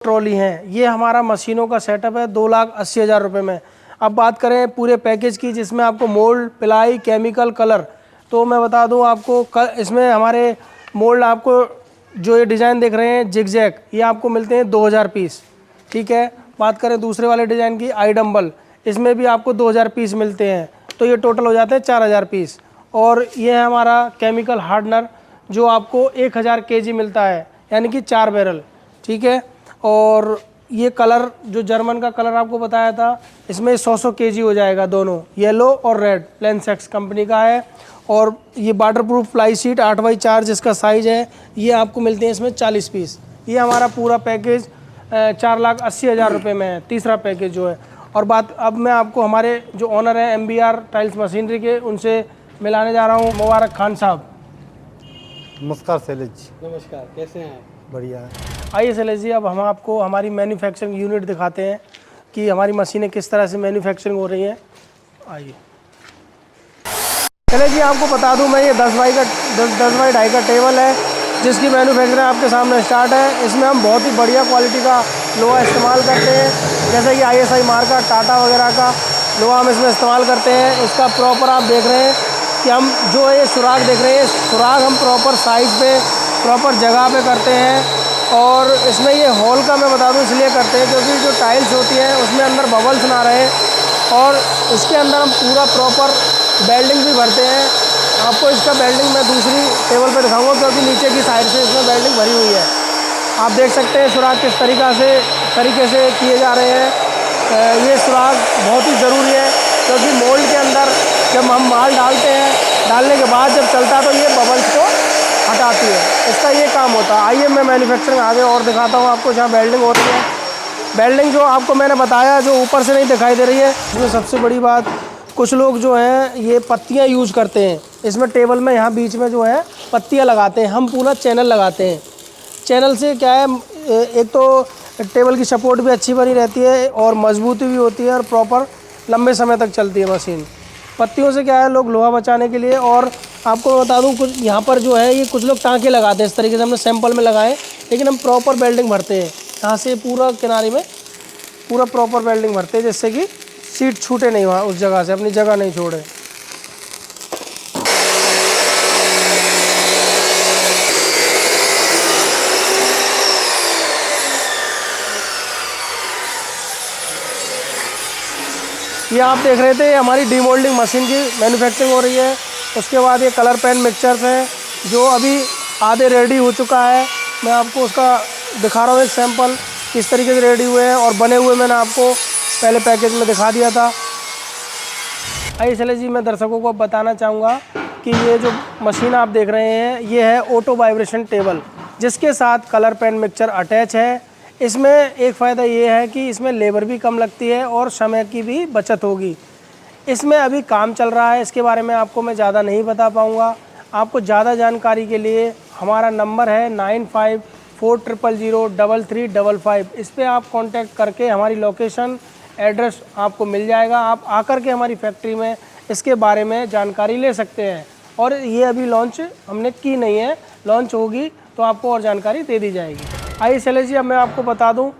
ट्रॉली हैं। ये हमारा मशीनों का सेटअप है 2,80,000 रुपये में। अब बात करें पूरे पैकेज की, जिसमें आपको मोल्ड, पिलाई, केमिकल, कलर, तो मैं बता दूं आपको इसमें हमारे मोल्ड, आपको जो ये डिज़ाइन देख रहे हैं जिगजैग, ये आपको मिलते हैं 2,000 पीस, ठीक है। बात करें दूसरे वाले डिज़ाइन की, आई डम्बल, इसमें भी आपको 2,000 पीस मिलते हैं, तो ये टोटल हो जाते हैं 4,000 पीस। और ये है हमारा केमिकल हार्डनर, जो आपको 1,000 केजी मिलता है, यानी कि 4 बैरल, ठीक है। और ये कलर, जो जर्मन का कलर आपको बताया था, इसमें 100 केजी हो जाएगा, दोनों येलो और रेड, लेंसैक्स कंपनी का है। और ये वाटरप्रूफ प्लाई शीट 8x4 जिसका साइज़ है, ये आपको मिलते हैं इसमें 40 पीस। ये हमारा पूरा पैकेज 4,80,000 रुपये में है, तीसरा पैकेज जो है। और बात अब मैं आपको हमारे जो ऑनर हैं MBR टाइल्स मशीनरी के, उनसे मिलाने जा रहा हूँ। मुबारक खान साहब, नमस्कार शैलेश जी। नमस्कार, कैसे हैं? बढ़िया है। आइए शैलेश जी, अब हम आपको हमारी मैन्युफैक्चरिंग यूनिट दिखाते हैं कि हमारी मशीनें किस तरह से मैन्युफैक्चरिंग हो रही हैं। आइए शैलेश जी, आपको बता दूं मैं, ये 10x2.5 का टेबल है, जिसकी मैन्युफैक्चरिंग आपके सामने स्टार्ट है। इसमें हम बहुत ही बढ़िया क्वालिटी का लोहा इस्तेमाल करते हैं, जैसे कि ISI मार्क का, टाटा वगैरह का लोहा हम इसमें इस्तेमाल करते हैं। इसका प्रॉपर आप देख रहे हैं कि हम जो ये सुराख देख रहे हैं, सुराख हम प्रॉपर साइज़ पे, प्रॉपर जगह पे करते हैं। और इसमें ये हॉल का मैं बता दूं इसलिए करते हैं क्योंकि जो टाइल्स होती है उसमें अंदर बबल्स ना रहे, और इसके अंदर हम पूरा प्रॉपर बेल्डिंग भी भरते हैं। आपको इसका बेल्डिंग मैं दूसरी टेबल पे दिखाऊंगा, क्योंकि नीचे की साइड से इसमें बेल्डिंग भरी हुई है। आप देख सकते हैं सुराख किस तरीके से किए जा रहे हैं। ये सुराख बहुत ही ज़रूरी है, क्योंकि मोल्ड के अंदर जब हम माल डालते हैं, डालने के बाद जब चलता है तो ये बबल्स को हटाती है, इसका ये काम होता है। आइए मैं मैन्युफैक्चरिंग आगे और दिखाता हूँ आपको, जहाँ बेल्डिंग होती है। बेल्डिंग जो आपको मैंने बताया, जो ऊपर से नहीं दिखाई दे रही है, इसमें सबसे बड़ी बात, कुछ लोग जो हैं ये पत्तियाँ यूज़ करते हैं इसमें टेबल में, यहाँ बीच में जो है पत्तियाँ लगाते हैं। हम पूरा चैनल लगाते हैं। चैनल से क्या है, एक तो टेबल की सपोर्ट भी अच्छी बनी रहती है और मजबूती भी होती है, और प्रॉपर लंबे समय तक चलती है मशीन। पत्तियों से क्या है, लोग लोहा बचाने के लिए, और आपको बता दूं कुछ यहाँ पर जो है ये कुछ लोग टाँके लगाते हैं, इस तरीके से हमने सैंपल में लगाए, लेकिन हम प्रॉपर बेल्डिंग भरते हैं। यहाँ से पूरा किनारे में पूरा प्रॉपर बेल्डिंग भरते हैं, जिससे कि सीट छूटे नहीं, वहाँ उस जगह से अपनी जगह नहीं छोड़े। ये आप देख रहे थे, ये हमारी डीमोल्डिंग मशीन की मैन्युफैक्चरिंग हो रही है। उसके बाद ये कलर पेन मिक्सचर्स हैं जो अभी आधे रेडी हो चुका है। मैं आपको उसका दिखा रहा हूँ एक सैंपल, किस तरीके से रेडी हुए हैं और बने हुए मैंने आपको पहले पैकेज में दिखा दिया था। आइए चले जी, मैं दर्शकों को बताना चाहूँगा कि ये जो मशीन आप देख रहे हैं ये है ऑटो वाइब्रेशन टेबल, जिसके साथ कलर पेन मिक्सचर अटैच है। इसमें एक फ़ायदा ये है कि इसमें लेबर भी कम लगती है और समय की भी बचत होगी। इसमें अभी काम चल रहा है, इसके बारे में आपको मैं ज़्यादा नहीं बता पाऊँगा। आपको ज़्यादा जानकारी के लिए हमारा नंबर है 9540003355। इस पर आप कांटेक्ट करके हमारी लोकेशन एड्रेस आपको मिल जाएगा। आप आकर के हमारी फैक्ट्री में इसके बारे में जानकारी ले सकते हैं। और ये अभी लॉन्च हमने की नहीं है, लॉन्च होगी तो आपको और जानकारी दे दी जाएगी। आइए चले जी, अब मैं आपको बता दूं,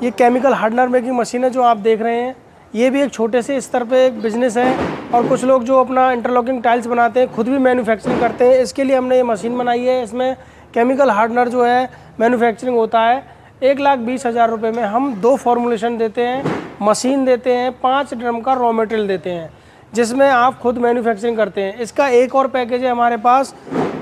ये केमिकल हार्डनर मेकिंग मशीन है जो आप देख रहे हैं। ये भी एक छोटे से स्तर पे एक बिज़नेस है और कुछ लोग जो अपना इंटरलॉकिंग टाइल्स बनाते हैं खुद भी मैन्युफैक्चरिंग करते हैं। इसके लिए हमने ये मशीन बनाई है। इसमें केमिकल हार्डनर जो है मैन्युफैक्चरिंग होता है। 1,20,000 रुपये में हम 2 फॉर्मुलेशन देते हैं, मशीन देते हैं, 5 ड्रम का रॉ मटेरियल देते हैं जिसमें आप खुद मैन्युफैक्चरिंग करते हैं। इसका एक और पैकेज है हमारे पास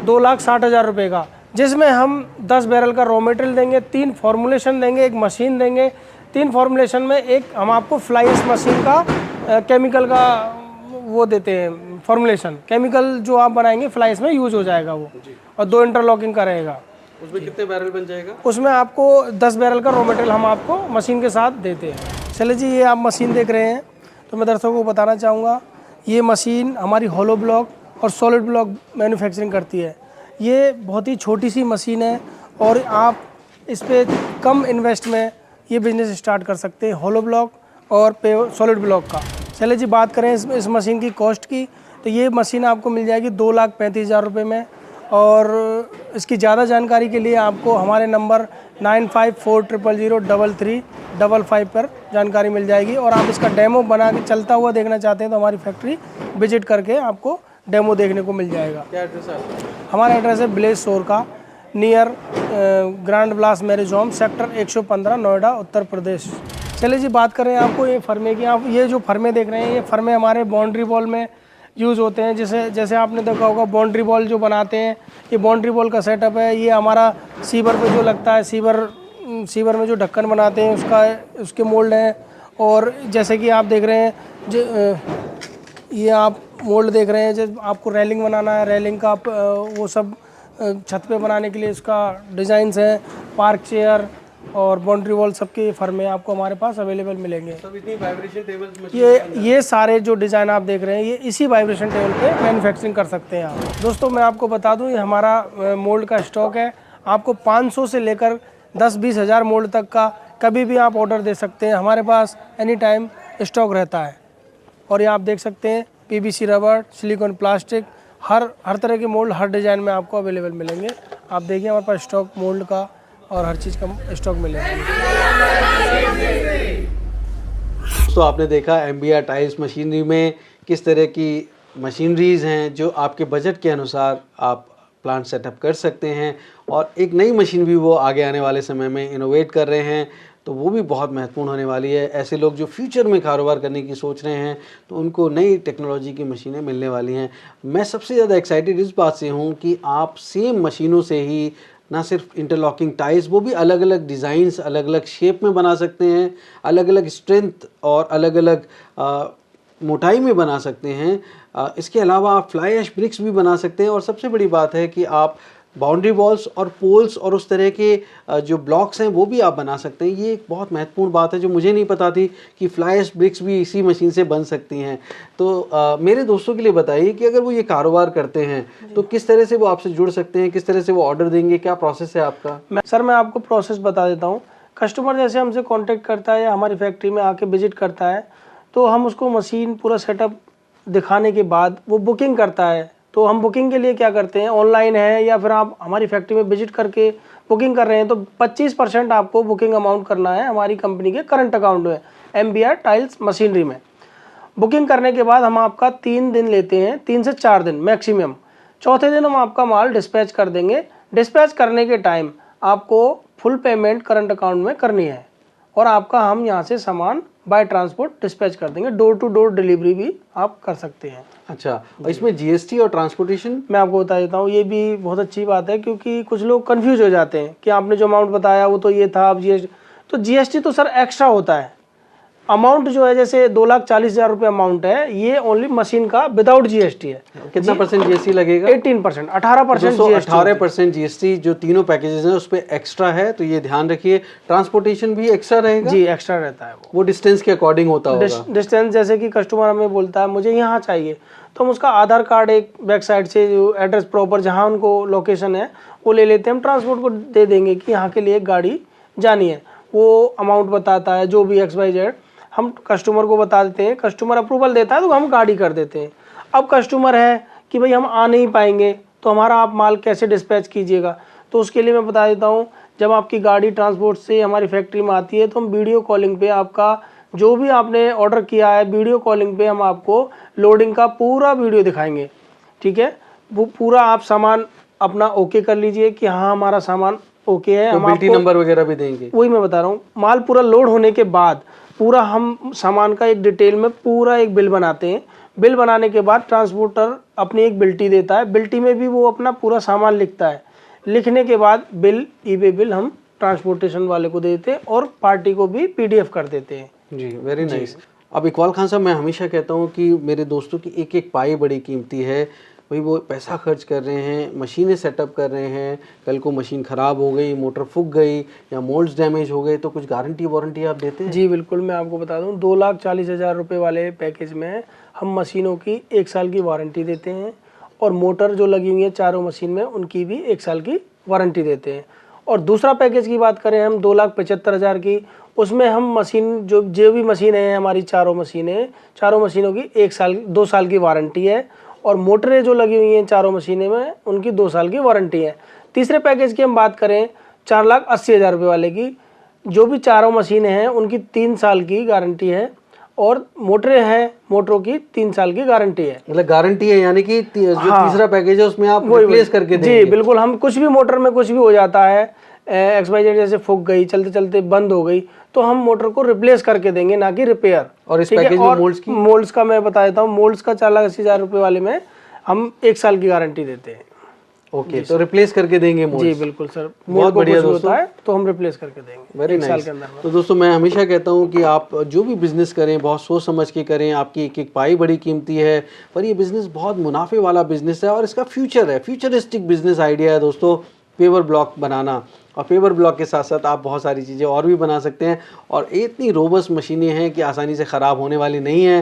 2,60,000 रुपये का, जिसमें हम 10 बैरल का रॉ मटेरियल देंगे, 3 फॉर्मुलेशन देंगे, एक मशीन देंगे। 3 फॉर्मुलेशन में एक हम आपको फ्लाई ऐश मशीन का केमिकल का वो देते हैं फॉर्मुलेशन। केमिकल जो आप बनाएंगे फ्लाई ऐश में यूज हो जाएगा वो, और 2 इंटरलॉकिंग का रहेगा। उसमें कितने बैरल बन जाएगा? उसमें आपको 10 बैरल का रॉ मटेरियल हम आपको मशीन के साथ देते हैं। चलिए जी, ये आप मशीन देख रहे हैं तो मैं दर्शकों को बताना चाहूँगा, ये मशीन हमारी हॉलो ब्लॉक और सॉलिड ब्लॉक मैन्युफैक्चरिंग करती है। ये बहुत ही छोटी सी मशीन है और आप इस पर कम इन्वेस्ट में ये बिज़नेस स्टार्ट कर सकते हैं, हॉलो ब्लॉक और सॉलिड ब्लॉक का। चलिए जी, बात करें इस मशीन की कॉस्ट की, तो ये मशीन आपको मिल जाएगी 2,35,000 रुपये में। और इसकी ज़्यादा जानकारी के लिए आपको हमारे नंबर 9540003355 पर जानकारी मिल जाएगी। और आप इसका डेमो बना के चलता हुआ देखना चाहते हैं तो हमारी फैक्ट्री विजिट करके आपको डेमो देखने को मिल जाएगा। क्या एड्रेस है आपका? हमारा एड्रेस है ब्लेज स्टोर का, नियर ग्रैंड ब्लास marriage home, sector 115, Noida, Uttar Pradesh. चलिए जी, बात करें आपको ये फर्मे की। आप ये जो फर्मे देख रहे हैं, ये फर्मे हमारे बाउंड्री वॉल में यूज़ होते हैं। जैसे आपने देखा होगा बाउंड्री वॉल जो बनाते हैं, ये बाउंड्री वॉल का सेटअप है। ये हमारा सीवर पे जो लगता है, सीवर में जो ढक्कन बनाते हैं उसके मोल्ड हैं। और जैसे कि आप देख रहे हैं ये आप मोल्ड देख रहे हैं, जब आपको रेलिंग बनाना है, रेलिंग का वो सब छत पे बनाने के लिए इसका डिज़ाइंस हैं। पार्क चेयर और बाउंड्री वॉल सबके फर्मे आपको हमारे पास अवेलेबल मिलेंगे। सब इतनी वाइब्रेशन टेबल्स ये सारे जो डिज़ाइन आप देख रहे हैं, ये इसी वाइब्रेशन टेबल पे मैन्युफैक्चरिंग कर सकते हैं आप। दोस्तों, मैं आपको बता दूं, ये हमारा मोल्ड का स्टॉक है। आपको 500 से लेकर 10-20 हज़ार मोल्ड तक का कभी भी आप ऑर्डर दे सकते हैं। हमारे पास एनी टाइम स्टॉक रहता है। और ये आप देख सकते हैं PVC रबर, सिलिकॉन प्लास्टिक, हर तरह के मोल्ड हर डिज़ाइन में आपको अवेलेबल मिलेंगे। आप देखिए, हमारे पास स्टॉक मोल्ड का और हर चीज़ का स्टॉक मिलेगा। तो आपने देखा MBR टाइल्स मशीनरी में किस तरह की मशीनरीज़ हैं जो आपके बजट के अनुसार आप प्लांट सेटअप कर सकते हैं। और एक नई मशीन भी वो आगे आने वाले समय में इनोवेट कर रहे हैं, तो वो भी बहुत महत्वपूर्ण होने वाली है। ऐसे लोग जो फ्यूचर में कारोबार करने की सोच रहे हैं तो उनको नई टेक्नोलॉजी की मशीनें मिलने वाली हैं। मैं सबसे ज़्यादा एक्साइटेड इस बात से हूँ कि आप सेम मशीनों से ही ना सिर्फ इंटरलॉकिंग टाइल्स, वो भी अलग अलग डिज़ाइंस, अलग अलग शेप में बना सकते हैं, अलग अलग स्ट्रेंथ और अलग अलग मोटाई में बना सकते हैं। इसके अलावा आप फ्लाई ऐश ब्रिक्स भी बना सकते हैं। और सबसे बड़ी बात है कि आप बाउंड्री वॉल्स और पोल्स और उस तरह के जो ब्लॉक्स हैं वो भी आप बना सकते हैं। ये एक बहुत महत्वपूर्ण बात है जो मुझे नहीं पता थी कि फ्लाई ऐश ब्रिक्स भी इसी मशीन से बन सकती हैं। तो मेरे दोस्तों के लिए बताइए कि अगर वो ये कारोबार करते हैं तो किस तरह से वो आपसे जुड़ सकते हैं, किस तरह से वो ऑर्डर देंगे, क्या प्रोसेस है आपका? सर, मैं आपको प्रोसेस बता देता हूँ। कस्टमर जैसे हमसे कांटेक्ट करता है या हमारी फैक्ट्री में आके विजिट करता है तो हम उसको मशीन पूरा सेटअप दिखाने के बाद वो बुकिंग करता है। तो हम बुकिंग के लिए क्या करते हैं, ऑनलाइन है या फिर आप हमारी फैक्ट्री में विजिट करके बुकिंग कर रहे हैं तो 25% आपको बुकिंग अमाउंट करना है हमारी कंपनी के करंट अकाउंट में, MBR टाइल्स मशीनरी में। बुकिंग करने के बाद हम आपका 3 दिन लेते हैं, 3 से 4 दिन मैक्सिमम। चौथे दिन हम आपका माल डिस्पैच कर देंगे। डिस्पैच करने के टाइम आपको फुल पेमेंट करंट अकाउंट में करनी है और आपका हम यहाँ से सामान बाय ट्रांसपोर्ट डिस्पैच कर देंगे। डोर टू डोर डिलीवरी भी आप कर सकते हैं। अच्छा, और इसमें जीएसटी और ट्रांसपोर्टेशन? मैं आपको बता देता हूँ, ये भी बहुत अच्छी बात है, क्योंकि कुछ लोग कंफ्यूज हो जाते हैं कि आपने जो अमाउंट बताया वो तो ये था, अब जीएसटी। तो जीएसटी तो सर एक्स्ट्रा होता है। अमाउंट जो है जैसे 2,40,000 रुपये अमाउंट है, ये ओनली मशीन का विदाउट जीएसटी है। कितना परसेंट जीएसटी लगेगा? 18%, 18% जीएसटी। 18% जीएसटी जो तीनों पैकेजेस हैं उस पर एक्स्ट्रा है, तो ये ध्यान रखिए। ट्रांसपोर्टेशन भी एक्स्ट्रा रहेगा? जी, एक्स्ट्रा रहता है। वो डिस्टेंस के अकॉर्डिंग होता होगा। डिस्टेंस जैसे कि कस्टमर हमें बोलता है मुझे यहाँ चाहिए, तो हम उसका आधार कार्ड एक बैक साइड से जो एड्रेस प्रॉपर जहाँ उनको लोकेशन है वो ले लेते हैं। हम ट्रांसपोर्ट को दे देंगे कि यहाँ के लिए एक गाड़ी जानी है, वो अमाउंट बताता है जो भी XYZ, हम कस्टमर को बता देते हैं, कस्टमर अप्रूवल देता है तो हम गाड़ी कर देते हैं। अब कस्टमर है कि भाई हम आ नहीं पाएंगे, तो हमारा आप माल कैसे डिस्पैच कीजिएगा, तो उसके लिए मैं बता देता हूँ, जब आपकी गाड़ी ट्रांसपोर्ट से हमारी फैक्ट्री में आती है तो हम वीडियो कॉलिंग पे आपका जो भी आपने ऑर्डर किया है, वीडियो कॉलिंग पे हम आपको लोडिंग का पूरा वीडियो दिखाएंगे। ठीक है, वो पूरा आप सामान अपना ओके कर लीजिए कि हाँ हमारा सामान ओके है। तो हम बिल्टी आपको नंबर वगैरह भी देंगे? वही मैं बता रहा हूँ, माल पूरा लोड होने के बाद पूरा हम सामान का एक डिटेल में पूरा एक बिल बनाते हैं। बिल बनाने के बाद ट्रांसपोर्टर अपनी एक बिल्टी देता है, बिल्टी में भी वो अपना पूरा सामान लिखता है। लिखने के बाद बिल, ई-वे बिल हम ट्रांसपोर्टेशन वाले को देते हैं और पार्टी को भी PDF कर देते हैं। जी, वेरी नाइस। अब इकबाल खान साहब, मैं हमेशा कहता हूँ कि मेरे दोस्तों की एक एक पाई बड़ी कीमती है। भाई वो पैसा खर्च कर रहे हैं, मशीनें सेटअप कर रहे हैं, कल को मशीन ख़राब हो गई, मोटर फूक गई या मोल्ड्स डैमेज हो गए, तो कुछ गारंटी वारंटी आप देते हैं? जी बिल्कुल, मैं आपको बता दूं, 2,40,000 रुपये वाले पैकेज में हम मशीनों की 1 साल की वारंटी देते हैं और मोटर जो लगी हुई है चारों मशीन में उनकी भी 1 साल की वारंटी देते हैं। और दूसरा पैकेज की बात करें हम 2,75,000 की, उसमें हम मशीन जो भी मशीनें हैं हमारी चारों मशीनों की 2 साल की वारंटी है और मोटरें जो लगी हुई हैं चारों मशीनें में उनकी 2 साल की वारंटी है। तीसरे पैकेज की हम बात करें 4,80,000 रुपये वाले की, जो भी चारों मशीनें हैं उनकी 3 साल की गारंटी है और मोटरें हैं, मोटरों की 3 साल की गारंटी है। मतलब गारंटी है, यानी कि जो तीसरा पैकेज है उसमें आप रिप्लेस करके देंगे? जी बिल्कुल, हम कुछ भी मोटर में कुछ भी हो जाता है, XYZ जैसे फूक गई, चलते चलते बंद हो गई, तो हम मोटर को रिप्लेस करके देंगे, ना कि रिपेयर। और इस पैकेज में मोल्ड्स का मैं बता देता हूँ, मोल्ड्स का 4,80,000 रुपये वाले में हम 1 साल की गारंटी देते हैं। ओके, तो रिप्लेस करके देंगे मोल्ड्स? जी बिल्कुल सर, बहुत बढ़िया दोस्तों, होता है तो हम रिप्लेस करके देंगे वेरी नाइस। तो दोस्तों, मैं हमेशा कहता हूँ कि आप जो भी बिजनेस करें बहुत सोच समझ के करें। आपकी एक एक पाई बड़ी कीमती है, पर ये बिजनेस बहुत मुनाफे वाला बिजनेस है और इसका फ्यूचर है, फ्यूचरिस्टिक बिजनेस आइडिया है दोस्तों, पेवर ब्लॉक बनाना। और पेवर ब्लॉक के साथ साथ आप बहुत सारी चीज़ें और भी बना सकते हैं और ये इतनी रोबस्ट मशीनें हैं कि आसानी से ख़राब होने वाली नहीं है।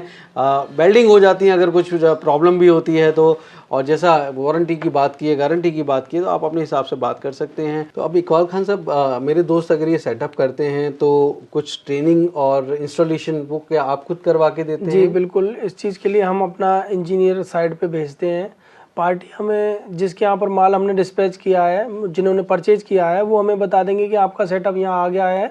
वेल्डिंग हो जाती है अगर कुछ प्रॉब्लम भी होती है तो, और जैसा वारंटी की बात की है, गारंटी की बात की है, तो आप अपने हिसाब से बात कर सकते हैं। तो अब इकबाल खान साहब, मेरे दोस्त अगर ये सेटअप करते हैं तो कुछ ट्रेनिंग और इंस्टॉलेशन वो क्या आप खुद करवा के देते हैं? जी बिल्कुल, इस चीज़ के लिए हम अपना इंजीनियर साइड पे भेजते हैं। पार्टी हमें जिसके यहाँ पर माल हमने डिस्पैच किया है, जिन्होंने परचेज किया है, वो हमें बता देंगे कि आपका सेटअप यहाँ आ गया है,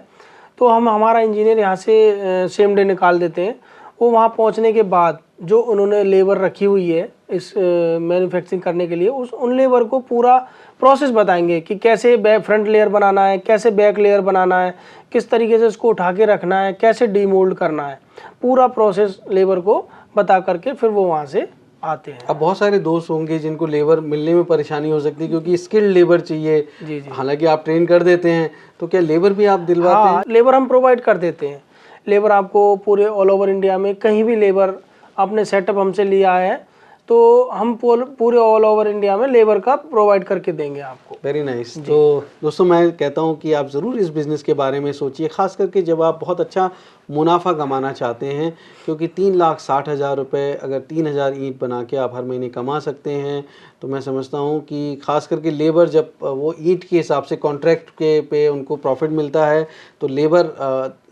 तो हम हमारा इंजीनियर यहाँ से सेम डे निकाल देते हैं। वो वहाँ पहुँचने के बाद जो उन्होंने लेबर रखी हुई है इस मैन्युफैक्चरिंग करने के लिए, उन लेबर को पूरा प्रोसेस बताएंगे कि कैसे बैक फ्रंट लेयर बनाना है, कैसे बैक लेयर बनाना है, किस तरीके से उसको उठा के रखना है, कैसे डीमोल्ड करना है, पूरा प्रोसेस लेबर को बता करके फिर वो वहाँ से आते हैं। अब बहुत सारे दोस्त होंगे जिनको लेबर मिलने में परेशानी हो सकती है क्योंकि स्किल्ड लेबर चाहिए। जी जी, हालांकि आप ट्रेन कर देते हैं, तो क्या लेबर भी आप दिलवाते हैं? लेबर हम प्रोवाइड कर देते हैं। लेबर आपको पूरे ऑल ओवर इंडिया में कहीं भी लेबर आपने सेटअप हमसे लिया है तो हम पूरे ऑल ओवर इंडिया में लेबर का प्रोवाइड करके देंगे आपको। Very nice. तो दोस्तों, मैं कहता हूं कि आप ज़रूर इस बिज़नेस के बारे में सोचिए, ख़ास करके जब आप बहुत अच्छा मुनाफा कमाना चाहते हैं, क्योंकि 3,60,000 रुपये अगर 3,000 ईंट बना के आप हर महीने कमा सकते हैं, तो मैं समझता हूं कि ख़ास करके लेबर जब वो ईंट के हिसाब से कॉन्ट्रैक्ट के पे उनको प्रॉफिट मिलता है, तो लेबर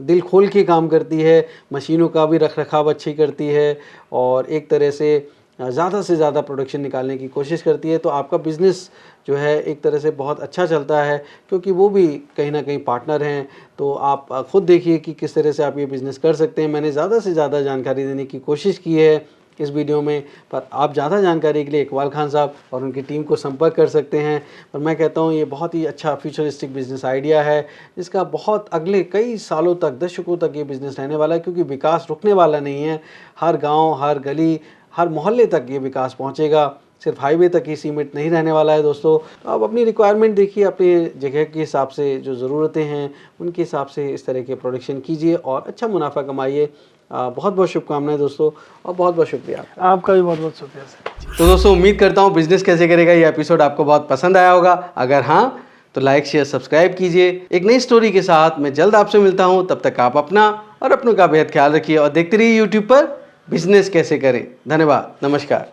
दिल खोल के काम करती है, मशीनों का भी रख रखाव अच्छी करती है और एक तरह से ज़्यादा से ज़्यादा प्रोडक्शन निकालने की कोशिश करती है। तो आपका बिज़नेस जो है एक तरह से बहुत अच्छा चलता है, क्योंकि वो भी कहीं ना कहीं पार्टनर हैं। तो आप खुद देखिए कि किस तरह से आप ये बिज़नेस कर सकते हैं। मैंने ज़्यादा से ज़्यादा जानकारी देने की कोशिश की है इस वीडियो में, पर आप ज़्यादा जानकारी के लिए इकबाल खान साहब और उनकी टीम को संपर्क कर सकते हैं। पर मैं कहता हूँ ये बहुत ही अच्छा फ्यूचरिस्टिक बिजनेस आइडिया है, जिसका बहुत अगले कई सालों तक, दशकों तक ये बिज़नेस रहने वाला है, क्योंकि विकास रुकने वाला नहीं है। हर गाँव, हर गली, हर मोहल्ले तक ये विकास पहुँचेगा, सिर्फ हाईवे तक ही सीमित नहीं रहने वाला है दोस्तों। तो आप अपनी रिक्वायरमेंट देखिए, अपनी जगह के हिसाब से जो ज़रूरतें हैं उनके हिसाब से इस तरह के प्रोडक्शन कीजिए और अच्छा मुनाफा कमाइए। बहुत बहुत शुभकामनाएं दोस्तों और बहुत बहुत शुक्रिया आपका भी बहुत बहुत शुक्रिया सर। तो दोस्तों उम्मीद करता हूँ बिजनेस कैसे करेगा ये एपिसोड आपको बहुत पसंद आया होगा। अगर हाँ तो लाइक शेयर सब्सक्राइब कीजिए। एक नई स्टोरी के साथ मैं जल्द आपसे मिलता हूँ। तब तक आप अपना और अपनों का बेहद ख्याल रखिए और देखते रहिए यूट्यूब पर बिजनेस कैसे करें। धन्यवाद, नमस्कार।